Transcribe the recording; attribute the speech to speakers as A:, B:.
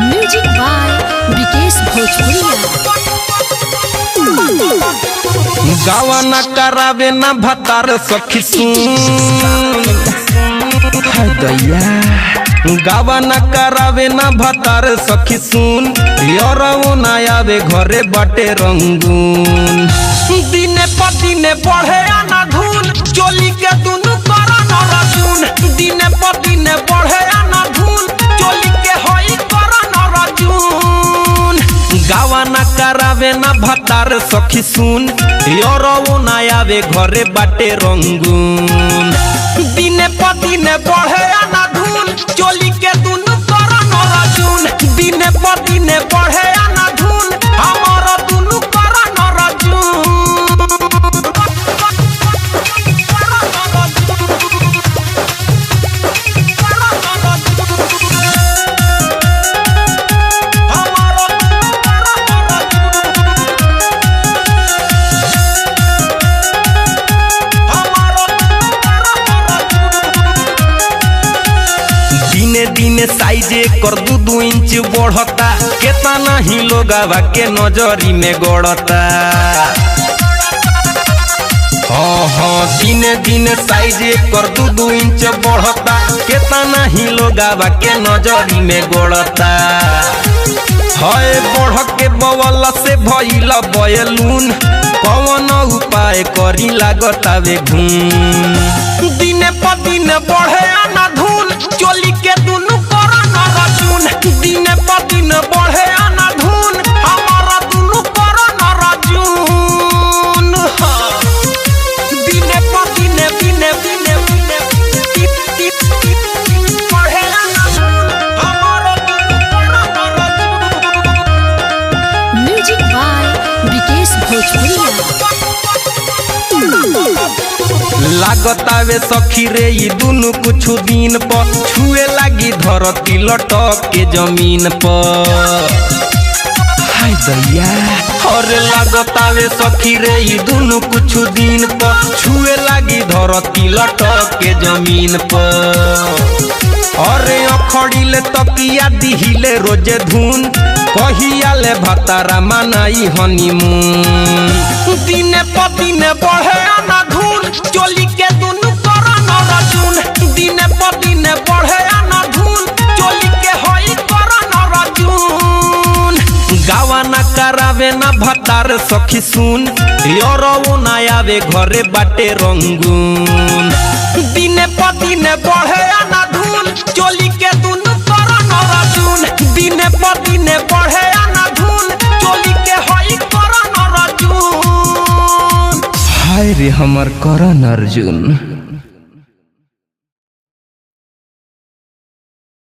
A: Music by Vikesh भोजपुरिया।
B: गावा न करावे न भतार सखी सुन दैया गावा न करावे न भतार सखी सुन यारो न आवे घरे बाटे रंगून दिने पर दिने बढ़े आना धून चोली के दुनु करा न रजून दिने पर दिने बढ़े आना धून चोली के होई करा न रजून गावा न करावे न भतार सखी सुन यारो न आवे घरे बाटे रंगून दिने पर दिने बढ़े आना धून चोली के दुनु करा न रजून दिने पर दिने बढ़े आना धून हमारा दुनु करा न रजून दिने दिने साइजे कर 2 इंच बढ़ता केतना ही लोगवा के नजरी में गड़ता हाँ दिने दिने साइजे कर 2 इंच बढ़ता केतना ही लोगवा के नजरी में गड़ता हाय बढ़ के बवल से भइल बयलून कौन उपाय करी लागतावे घूम दिने पर दिन बढ़े आना धून चोली के दुनु करा न रजून दिने पर दिन बढ़े आना धून हमारा दुनु करा न रजून दिने पर दिने दिने दिने बढ़े आना धून हमारा दुनु करा न रजून।
A: म्यूजिक बाय विकेश भोजपुरिया।
B: लागतावे सखी रे ई दुनु कुछ दिन पर छुए लागी धरती लटक के जमीन पर हाय दैया और लागतावे सखी रे ई दुनु कुछ दिन पर छुए लागी धरती लटक के जमीन पर अरे अखड़िले तकिया दिहिले रोजे धुन कहियाले भतारा मनाई हनीमून दिने पर दिने बढ़े आना धून चोली के दुनु करा न रजून दिने पर दिने बढ़े आना धून चोली के होई करा न रजून गावा न करावे न भतार सखी सुन यारो न आवे घरे बाटे रंगून दिने पर दिने बढ़े आना धून चोली के दुनु करा न रजून दिने पर दिने बढ़े आना धून चोली के होई करा न रजून हाय रे हमर करण अर्जुन।